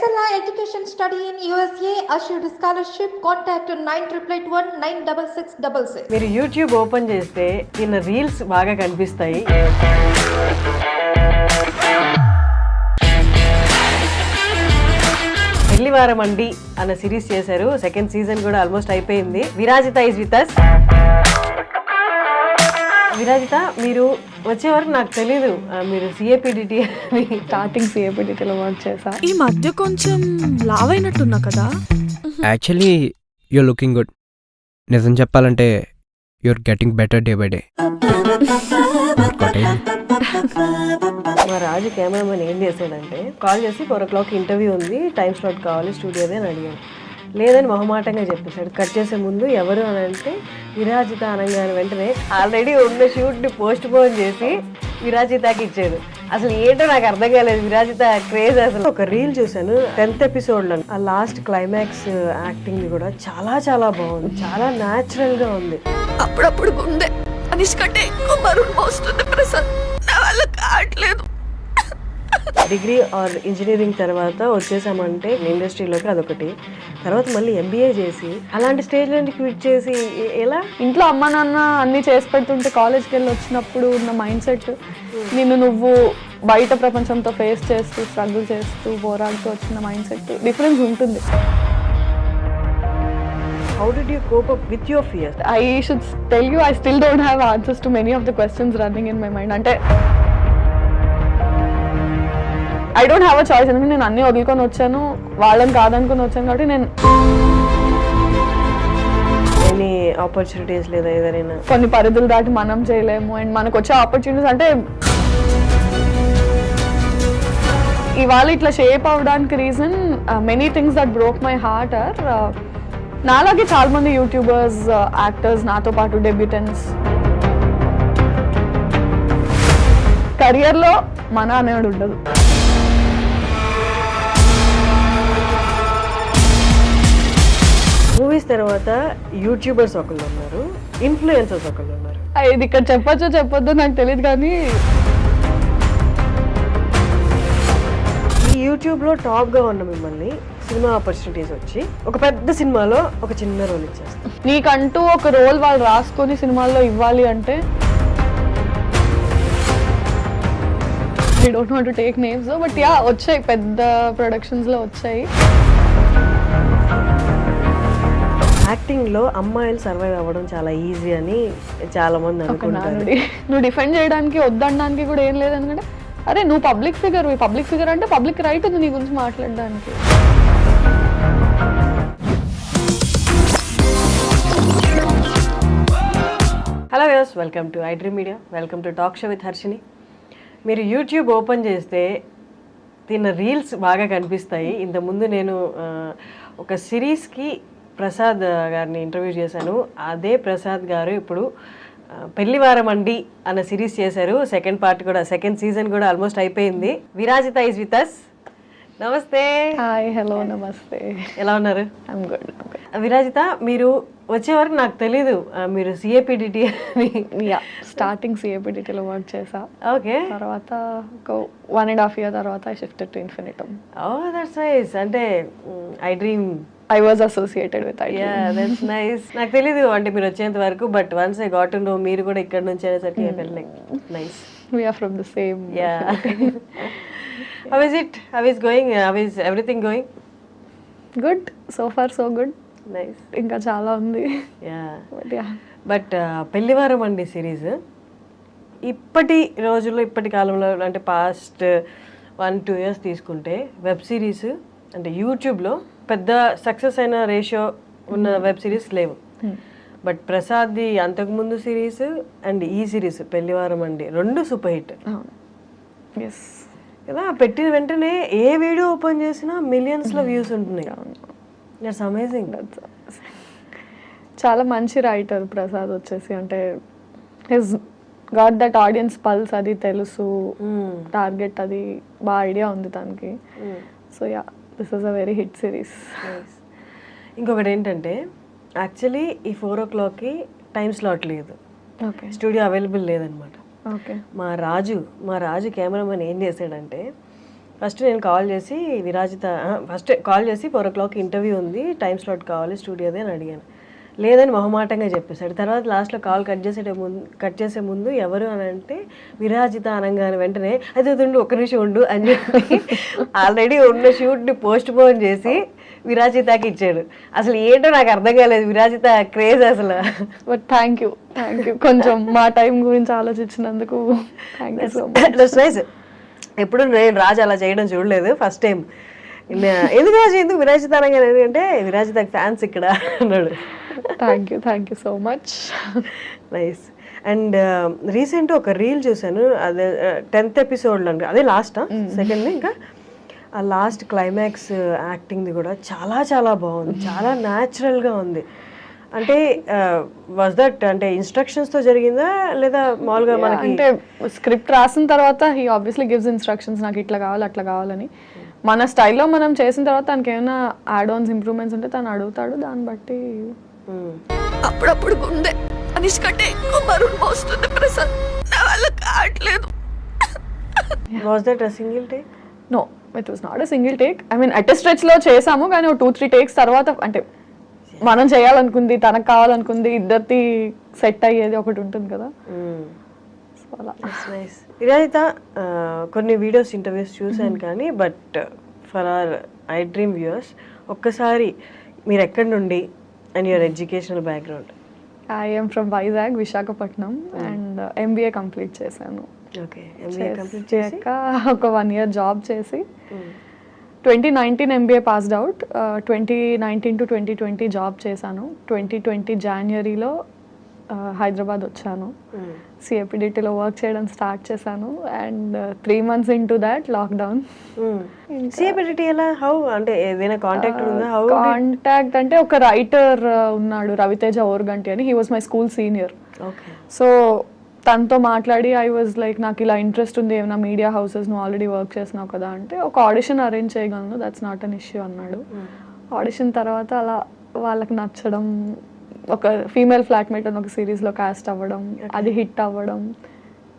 Excella Education Study in USA assured scholarship. Contact 9881 మీరు YouTube open చేస్తే నిన్న reels బాగా కనిపిస్తాయి. పెళ్లివారం అండి అన్న సిరీస్ చేశారు. సెకండ్ సీజన్ కూడా ఆల్మోస్ట్ అయిపోయింది. Virajitha is with us. Virajitha, మీరు వచ్చే వరకు నాకు తెలీదు మీరు సిఏపిడిటి అని. స్టార్టింగ్ సిఏపిడిటిలో వర్క్ చేసా. ఈ మధ్య కొంచెం లావ్ అయినట్టున్నా కదా. Actually your looking good. నిజం చెప్పాలంటే you're getting better day by day. మా రాజు కెమెరామెన్ ఏం చేశాడంటే కాల్ చేసి 4 o'clock ఇంటర్వ్యూ ఉంది, టైం స్లాట్ కావాలి స్టూడియోదే అని అడిగాను. లేదని మొహమాటంగా చెప్పేశాడు. కట్ చేసే ముందు ఎవరు అని అంటే విరాజిత అనగానే వెంటనే ఆల్రెడీ ఉన్న షూట్ని పోస్ట్ పోన్ చేసి విరాజితకి ఇచ్చాడు. అసలు ఏంటో నాకు అర్థం కాలేదు విరాజిత క్రేజ్. అసలు ఒక రీల్ చూసాను 10th ఎపిసోడ్లో, ఆ లాస్ట్ క్లైమాక్స్ యాక్టింగ్ కూడా చాలా చాలా బాగుంది, చాలా న్యాచురల్ గా ఉంది. అప్పుడప్పుడు గుండె అనిష్ కంటే ఎక్కువ బరువు మోస్తుంది ప్రసాద్, నా వల్ల కావట్లేదు. డిగ్రీ ఆర్ ఇంజనీరింగ్ తర్వాత వచ్చేసామంటే ఇండస్ట్రీలోకి అదొకటి, తర్వాత మళ్ళీ ఎంబీఏ చేసి అలాంటి స్టేజ్లో క్విట్ చేసి ఎలా? ఇంట్లో అమ్మ నాన్న అన్ని చేసి పెడుతుంటే కాలేజ్కి వెళ్ళి వచ్చినప్పుడు ఉన్న మైండ్ సెట్, నువ్వు బయట ప్రపంచంతో ఫేస్ చేస్తూ స్ట్రగుల్ చేస్తూ పోరాడుతూ వచ్చిన మైండ్ సెట్ డిఫరెన్స్ ఉంటుంది. How did you cope up with your fears? I should tell you, I still don't have answers to many of the questions running in my mind. అంటే I don't have a choice. ఎందుకంటే నేను అన్ని వదులుకొని వచ్చాను, వాళ్ళని కాదనుకొని వచ్చాను కాబట్టి నేను ఎనీ ఆపర్చునిటీస్ లేదా ఏదైనా కొన్ని పరిధులు దాటి మనం చేయలేము. అండ్ మనకు వచ్చే ఆపర్చునిటీస్ అంటే ఇవాళ ఇట్లా షేప్ అవడానికి reason many things that broke my heart are నాలాగే చాలా మంది యూట్యూబర్స్, యాక్టర్స్, నాతో పాటు డెబ్యూటెంట్స్ కెరియర్లో మన అనేది ఉండదు. మూవీస్ తర్వాత యూట్యూబర్స్ ఒకళ్ళు ఉన్నారు, ఇన్ఫ్లుయెన్సర్స్ ఒకళ్ళు ఉన్నారు. ఇది ఇక్కడ చెప్పొచ్చో చెప్పొద్దో నాకు తెలియదు, కానీ ఈ యూట్యూబ్లో టాప్గా ఉన్న మిమ్మల్ని సినిమా ఆపర్చునిటీస్ వచ్చి ఒక పెద్ద సినిమాలో ఒక చిన్న రోల్ ఇచ్చేస్తారు. నీకంటూ ఒక రోల్ వాళ్ళు రాసుకొని సినిమాల్లో ఇవ్వాలి అంటే I don't want to take names, but yeah వచ్చాయి, పెద్ద ప్రొడక్షన్స్లో వచ్చాయి. యాక్టింగ్లో అమ్మాయిలు సర్వైవ్ అవ్వడం చాలా ఈజీ అని చాలా మంది అనుకుంటారు. నువ్వు డిఫెండ్ చేయడానికి వద్దనడానికి కూడా ఏం లేదు. ఎందుకంటే అరే నువ్వు పబ్లిక్ ఫిగర్ అంటే పబ్లిక్ రైట్ ఉంది నీ గురించి మాట్లాడడానికి. Hello viewers, welcome to I dream media, welcome to talk show with Harshini. మీరు యూట్యూబ్ ఓపెన్ చేస్తే తిన్న రీల్స్ బాగా కనిపిస్తాయి. ఇంతకుముందు నేను ఒక సిరీస్కి ప్రసాద్ గారిని ఇంటర్వ్యూ చేశాను. అదే ప్రసాద్ గారు ఇప్పుడు పెళ్లివారం అండి అన్న సిరీస్ చేశారు. సెకండ్ పార్ట్ కూడా, సెకండ్ సీజన్ కూడా ఆల్మోస్ట్ అయిపోయింది. Virajitha is with us. నమస్తే. హాయ్, హలో, నమస్తే. ఎలా ఉన్నారు? I'm good. విరాజిత, మీరు వచ్చే వరకు నాకు తెలీదు మీరు సిఏపిడిటి అని. స్టార్టింగ్ సిఏపిడిటిలో వర్క్ చేసా. ఓకే. తర్వాత ఒక 1.5 years తర్వాత I shifted to Infinitum. Oh that's nice. అంటే I dream I was associated with it. Yeah, that's nice. నాకు తెలీదు అంటే మీరు వచ్చేంత వరకు, but once I got to know మీరు కూడా ఇక్కడ నుంచి అనేసరికి I felt like nice. We are from the same. Yeah. How is it? How is going? How is everything going? Good. So far so good. Nice. ఇంకా చాలా ఉంది. Yeah. But yeah. But పెళ్లివారం అండి series ఇప్పటి రోజుల్లో, ఇప్పటి కాలంలో అంటే past 1-2 years తీసుకుంటే వెబ్ సిరీస్ అంటే యూట్యూబ్లో పెద్ద సక్సెస్ అయిన రేషియో ఉన్న వెబ్ సిరీస్ లేవు. బట్ ప్రసాద్ది అంతకుముందు సిరీస్ అండ్ ఈ సిరీస్ పెళ్లివారం అండి రెండు సూపర్ హిట్ కదా. పెట్టిన వెంటనే ఏ వీడియో ఓపెన్ చేసినా మిలియన్స్లో వ్యూస్ ఉంటున్నాయి. That's amazing. చాలా మంచి రైటర్ ప్రసాద్ వచ్చేసి. అంటే his got that audience pulse, అది తెలుసు, టార్గెట్ అది బాగా ఐడియా ఉంది తనకి. So yeah, this is a very hit series. ఇంకొకటి ఏంటంటే యాక్చువల్లీ ఈ 4 o'clockకి టైం స్లాట్ లేదు, ఓకే, స్టూడియో అవైలబుల్ లేదనమాట. ఓకే. మా రాజు కెమెరామెన్ ఏం చేశాడంటే ఫస్ట్ నేను కాల్ చేసి విరాజిత ఫస్ట్ కాల్ చేసి 4 o'clock ఇంటర్వ్యూ ఉంది, టైం స్లాట్ కావాలి స్టూడియోదే అని అడిగాను. లేదని మొహమాటంగా చెప్పేశాడు. తర్వాత లాస్ట్లో కాల్ కట్ చేసే ముందు ఎవరు అని అంటే విరాజిత అనగానే వెంటనే అది ఉండు, ఒక్క నిమిషం ఉండు అని చెప్పి ఆల్రెడీ ఉన్న షూట్ని పోస్ట్ పోన్ చేసి విరాజితకి ఇచ్చాడు. అసలు ఏంటో నాకు అర్థం కాలేదు, విరాజిత క్రేజ్ అసలు. బట్ థ్యాంక్ యూ కొంచెం మా టైం గురించి ఆలోచించినందుకు థ్యాంక్ యూ సో మచ్. ఎప్పుడు నేను రాజు అలా చేయడం చూడలేదు, ఫస్ట్ టైం. ఎందుకు రాజు ఎందుకు విరాజిత అనగానే, ఎందుకంటే విరాజితకి ఫ్యాన్స్ ఇక్కడ అన్నాడు. Thank you so much. Nice. And recent ఒక రీల్ చూసాను, అదే 10th episode అండి, అదే లాస్ట్ సెకండ్. ఇంకా ఆ లాస్ట్ క్లైమాక్స్ యాక్టింగ్ది కూడా చాలా చాలా బాగుంది, చాలా న్యాచురల్గా ఉంది. అంటే వాజ్ దట్ అంటే ఇన్స్ట్రక్షన్స్తో జరిగిందా లేదా మామూలుగా మనకి? అంటే స్క్రిప్ట్ రాసిన తర్వాత హీ ఆబ్వియస్లీ గివ్స్ ఇన్స్ట్రక్షన్స్, నాకు ఇట్లా కావాలి అట్లా కావాలని. మన స్టైల్లో మనం చేసిన తర్వాత తనకి ఏమైనా యాడ్ ఆన్స్ ఇంప్రూవ్మెంట్స్ ఉంటే తను అడుగుతాడు, దాన్ని బట్టి. అప్పుడప్పుడు గుండె అనిష్ కంటే ఎక్కువ బరువు మోస్తుంది ప్రసాద్, నా వల్ల కావట్లేదు. Was that a single take? No, it was not a single take. I mean at stretch లో చేసాము, కానీ 2-3 takes తర్వాత అంటే మనం చేయాలనుకుంది, తనకు కావాలనుకుంది, ఇద్దరిది సెట్ అయ్యేది ఒకటి ఉంటుంది కదా. విరాజిత కొన్ని వీడియోస్ ఇంటర్వ్యూస్ చూశాను కానీ, but for hour I dream viewers ఒక్కసారి మీరు ఎక్కడి నుండి and your educational background? I M from Vizag, Visakhapatnam, and MBA complete చేశాను. ఓకే, MBA కంప్లీట్ చేశాక ఒక 1 year జాబ్ చేసి 2019 MBA passed out. 2019 to 2020 job చేశాను. 2020 Januaryలో హైదరాబాద్ వచ్చాను. CAPDTలో వర్క్ చేయడం స్టార్ట్ చేశాను. And 3 months into that lockdown. CAPDT ఎలా, హౌ అంటే ఏదైనా కాంటాక్ట్ ఉందా? హౌ కాంటాక్ట్ అంటే ఒక రైటర్ ఉన్నాడు, రవితేజ ఓర్గంటి అని. He was my school senior. Okay. So తనతో మాట్లాడి ఐ వాజ్ లైక్, నాకు ఇలా ఇంట్రెస్ట్ ఉంది, ఏమైనా మీడియా హౌసెస్ నువ్వు ఆల్రెడీ వర్క్ చేసినావు కదా అంటే, ఒక ఆడిషన్ అరేంజ్ చేయగలను, దట్స్ నాట్ అన్ ఇష్యూ అన్నాడు. ఆడిషన్ తర్వాత అలా వాళ్ళకి నచ్చడం, ఒక ఫీమేల్ ఫ్లాట్మేట్ అని ఒక సిరీస్లో కాస్ట్ అవ్వడం, అది హిట్ అవ్వడం,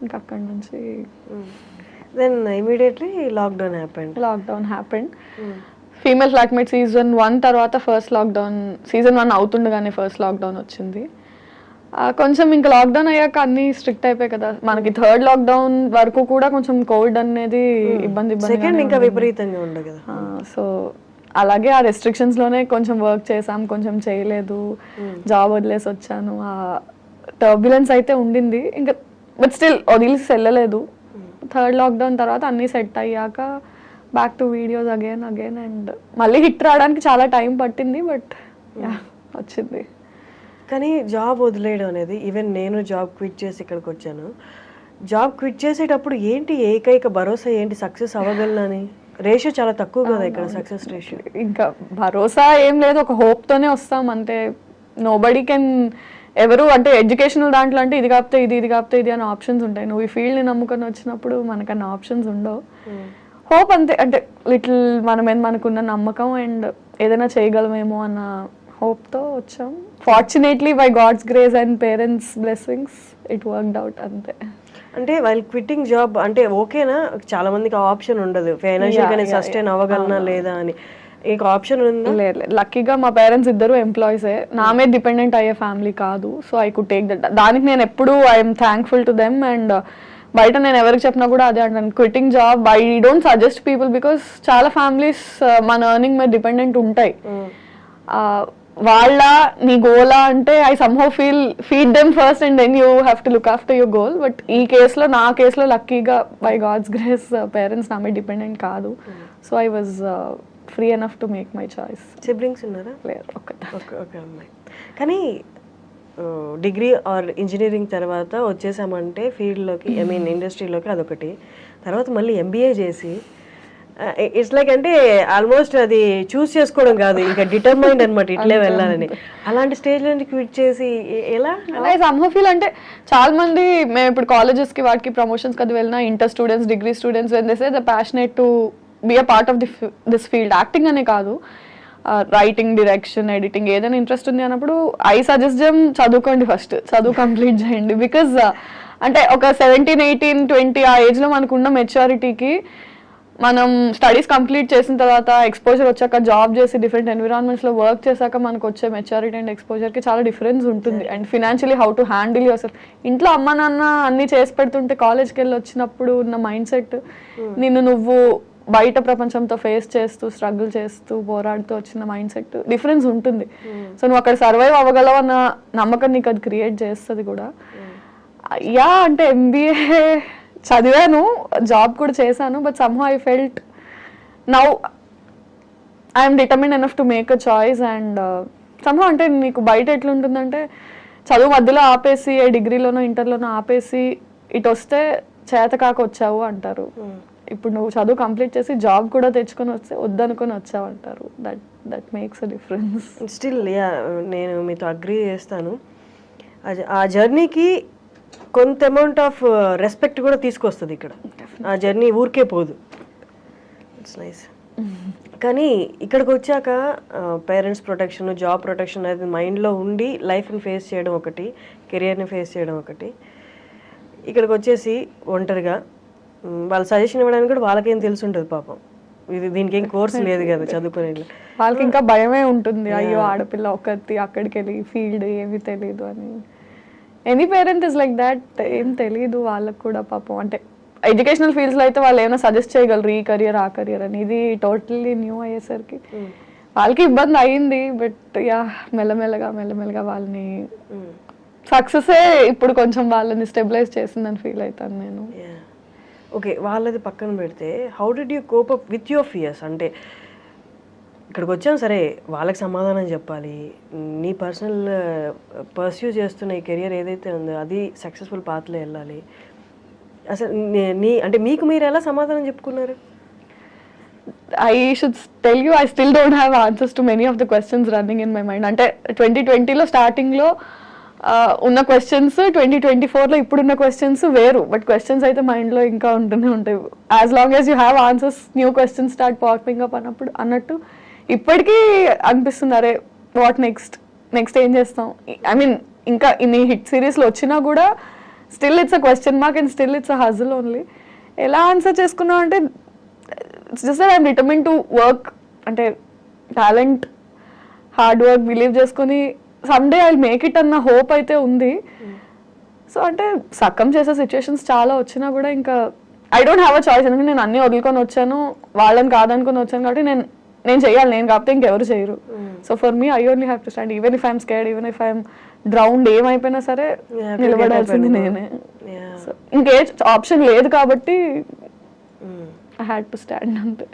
ఇంకా అక్కడి నుంచి then immediately lockdown happened. Female flatmate season 1 తర్వాత ఫస్ట్ లాక్డౌన్, season 1 అవుతుండగానే ఫస్ట్ లాక్డౌన్ వచ్చింది. కొంచెం ఇంకా లాక్డౌన్ అయ్యాక అన్ని స్ట్రిక్ట్ అయిపోయాయి కదా మనకి. 3rd లాక్డౌన్ వరకు కూడా కొంచెం కోవిడ్ అనేది ఇబ్బంది ఇంకా విపరీతంగా ఉండదు కదా. సో అలాగే ఆ రెస్ట్రిక్షన్స్ లోనే కొంచెం వర్క్ చేసాం, కొంచెం చేయలేదు, జాబ్ వదిలేసి వచ్చాను. ఆ టర్బ్యులెన్స్ అయితే ఉండింది ఇంకా, బట్ స్టిల్ వదిలేసి వెళ్ళలేదు. 3rd లాక్డౌన్ తర్వాత అన్ని సెట్ అయ్యాక back to videos again and మళ్ళీ హిట్ రావడానికి చాలా టైం పట్టింది, బట్ వచ్చింది. కానీ జాబ్ వదిలేయడం అనేది, ఈవెన్ నేను జాబ్ క్విట్ చేసి ఇక్కడికి వచ్చాను, జాబ్ క్విట్ చేసేటప్పుడు ఏంటి ఏకైక భరోసా ఏంటి, సక్సెస్ అవ్వగలనని? రేషియో చాలా తక్కువ కదా ఇక్కడ, సక్సెస్ రేషియో. ఇంకా భరోసా ఏం లేదు, ఒక హోప్తోనే వస్తాం అంతే. నోబడీ కెన్ ఎవరు అంటే ఎడ్యుకేషనల్ దాంట్లో అంటే ఇది కాకపోతే ఇది కాకపోతే ఇది అని ఆప్షన్స్ ఉంటాయి. నువ్వు ఈ ఫీల్డ్ని నమ్ముకొని వచ్చినప్పుడు మనకన్నా ఆప్షన్స్ ఉండవు. హోప్ అంతే, అంటే లిటిల్ మనకున్న నమ్మకం అండ్ ఏదైనా చేయగలమేమో అన్న హోప్తో వచ్చాం. Fortunately by God's grace and parents blessings it worked out అంతే. అంటే వాళ్ళు క్విట్టింగ్ జాబ్ అంటే ఓకేనా? చాలా మందికి ఆప్షన్ ఉండదు, ఫైనాన్షియల్ గానే సస్టైన్ అవ్వగలనా లేదా అని. మీకు ఆప్షన్ ఉందా? లేదు, లక్కీగా మా పేరెంట్స్ ఇద్దరు ఎంప్లాయీసే, నా మీద డిపెండెంట్ అయ్యే ఫ్యామిలీ కాదు. So I could take that. దానికి నేను ఎప్పుడు I'm thankful to them. And బయట నేను ఎవరికి చెప్పినా కూడా అదే అంటాను, quitting job I don't suggest people, because చాలా ఫ్యామిలీస్ మన ఎర్నింగ్ మీద డిపెండెంట్ ఉంటాయి. వాళ్ళ నీ గోలా అంటే I somehow feed them first and then you have to look after your goal. But ఈ కేసులో, నా కేసులో లక్కీగా బై గాడ్స్ గ్రేస్ పేరెంట్స్ నా మీద డిపెండెంట్ కాదు. So I was free enough to make my choice. Siblings ఉన్నారా? లేదు, ఒక అమ్మాయి. కానీ డిగ్రీ ఆర్ ఇంజనీరింగ్ తర్వాత వచ్చేసామంటే ఫీల్డ్లోకి, ఐ మీన్ ఇండస్ట్రీలోకి, అదొకటి. తర్వాత మళ్ళీ MBA చేసి ఇట్స్ లైక్ అంటే ఆల్మోస్ట్ అది చూస్ చేసుకోవడం కాదు, ఇంకా డిటర్మైండ్ అనమాట ఇట్లే వెళ్ళాలని. అలాంటి స్టేజ్ నుంచి క్విట్ చేసి ఎలా? సమ్హౌ ఫీల్ అంటే చాలా మంది మేము ఇప్పుడు కాలేజెస్కి వాటికి ప్రమోషన్స్కి అది వెళ్ళినా, inter students, degree students when they say the passionate to be a part of this field, acting అనే కాదు, రైటింగ్, డైరెక్షన్, ఎడిటింగ్ ఏదైనా ఇంట్రెస్ట్ ఉంది అన్నప్పుడు ఐ సజెస్ట్ దెమ్ చదువుకోండి, ఫస్ట్ చదువు కంప్లీట్ చేయండి. బికాజ్ అంటే ఒక 17, 18, 20 ఆ ఏజ్లో మనకున్న మెచ్యూరిటీకి మనం స్టడీస్ కంప్లీట్ చేసిన తర్వాత ఎక్స్పోజర్ వచ్చాక జాబ్ చేసి డిఫరెంట్ ఎన్విరాన్మెంట్స్లో వర్క్ చేశాక మనకు వచ్చే మెచ్యూరిటీ అండ్ ఎక్స్పోజర్కి చాలా డిఫరెన్స్ ఉంటుంది. And financially how to handle your self. ఇంట్లో అమ్మ నాన్న అన్నీ చేసి పెడుతుంటే కాలేజ్కి వెళ్ళి వచ్చినప్పుడు ఉన్న మైండ్ సెట్ నువ్వు బయట ప్రపంచంతో ఫేస్ చేస్తూ స్ట్రగుల్ చేస్తూ పోరాడుతూ వచ్చిన మైండ్ సెట్ డిఫరెన్స్ ఉంటుంది. సో నువ్వు అక్కడ సర్వైవ్ అవ్వగలవు అన్న నమ్మకం నీకు అది క్రియేట్ చేస్తుంది కూడా. యా అంటే MBA చదివాను, జాబ్ కూడా చేశాను, but somehow I felt now I'm determined enough to make a choice. And somehow అంటే నీకు బయట ఎట్లుంటుందంటే చదువు మధ్యలో ఆపేసి డిగ్రీలోనో ఇంటర్లోనో ఆపేసి ఇటు వస్తే చేత కాక వచ్చావు అంటారు. ఇప్పుడు నువ్వు చదువు కంప్లీట్ చేసి జాబ్ కూడా తెచ్చుకొని వస్తే వద్దనుకొని వచ్చావు అంటారు. That makes a difference. Still yeah నేను మీతో అగ్రీ చేస్తాను. ఆ జర్నీకి కొంత అమౌంట్ ఆఫ్ రెస్పెక్ట్ కూడా తీసుకొస్తుంది ఇక్కడ. ఆ జర్నీ ఊరికే పోదు. It's nice. కానీ ఇక్కడికి వచ్చాక పేరెంట్స్ ప్రొటెక్షన్, జాబ్ ప్రొటెక్షన్ అనేది మైండ్లో ఉండి లైఫ్ని ఫేస్ చేయడం ఒకటి, కెరియర్ని ఫేస్ చేయడం ఒకటి. ఇక్కడికి వచ్చేసి ఒంటరిగా వాళ్ళ సజెషన్ ఇవ్వడానికి కూడా వాళ్ళకేం తెలిసి ఉంటుంది పాపం. దీనికి ఏం కోర్స్ లేదు కదా చదువుకునే వాళ్ళకి. ఇంకా భయమే ఉంటుంది, అయ్యో ఆడపిల్ల ఒకటి అక్కడికి వెళ్ళి ఫీల్డ్ ఏమీ తెలియదు అని. Any parent is like that. ఏం తెలియదు వాళ్ళకు కూడా పాపం. అంటే ఎడ్యుకేషనల్ ఫీల్డ్స్లో అయితే వాళ్ళు ఏమైనా సజెస్ట్ చేయగలరు ఈ కెరియర్ ఆ కెరియర్ అని. ఇది టోటల్లీ న్యూ అయ్యేసరికి వాళ్ళకి ఇబ్బంది అయింది. బట్ యా మెల్లమెల్లగా వాళ్ళని సక్సెసే ఇప్పుడు కొంచెం వాళ్ళని స్టెబిలైజ్ చేసిందని ఫీల్ అవుతాను నేను. ఓకే, వాళ్ళది పక్కన పెడితే how did you cope up with your fears? అంటే ఇక్కడికి వచ్చాం సరే, వాళ్ళకి సమాధానం చెప్పాలి, నీ పర్సనల్ పర్స్యూ చేస్తున్న ఈ కెరియర్ ఏదైతే ఉందో అది సక్సెస్ఫుల్ పాత్లో వెళ్ళాలి. అసలు అంటే మీకు మీరు ఎలా సమాధానం చెప్పుకున్నారు? I should tell you, I still don't have answers to many of the questions running in my mind. అంటే 2020లో స్టార్టింగ్లో ఉన్న క్వశ్చన్స్ 2024లో ఇప్పుడున్న క్వశ్చన్స్ వేరు. బట్ క్వశ్చన్స్ అయితే మైండ్లో ఇంకా ఉంటూనే ఉంటాయి. As long as you have answers new questions start popping up అన్నట్టు ఇప్పటికీ అనిపిస్తుంది, అరే వాట్ నెక్స్ట్ ఏం చేస్తాం. ఐ మీన్ ఇంకా ఇన్ని హిట్ సిరీస్లో వచ్చినా కూడా still it's a question mark and still it's a హజిల్ only. ఎలా ఆన్సర్ చేసుకున్నాం అంటే it's just I'm determine to work. అంటే టాలెంట్, హార్డ్ వర్క్ బిలీవ్ చేసుకొని సమ్డే ఐ మేక్ ఇట్ అన్న హోప్ అయితే ఉంది. సో అంటే సక్కం చేసే సిచ్యువేషన్స్ చాలా వచ్చినా కూడా ఇంకా I don't have a choice. ఎందుకంటే నేను అన్నీ వదులుకొని వచ్చాను, వాళ్ళని కాదనుకొని వచ్చాను కాబట్టి నేను చేయాలి. నేను కాకపోతే ఇంకెవరు చేయరు. So for me I only have to stand. Even if I'm scared, even if I'm drowned, ఏమైపోయినా సరే నిలబడాల్సింది నేనే. సో ఇంకే ఆప్షన్ లేదు కాబట్టి ఐ హ్యాడ్ టు స్టాండ్ అంతే.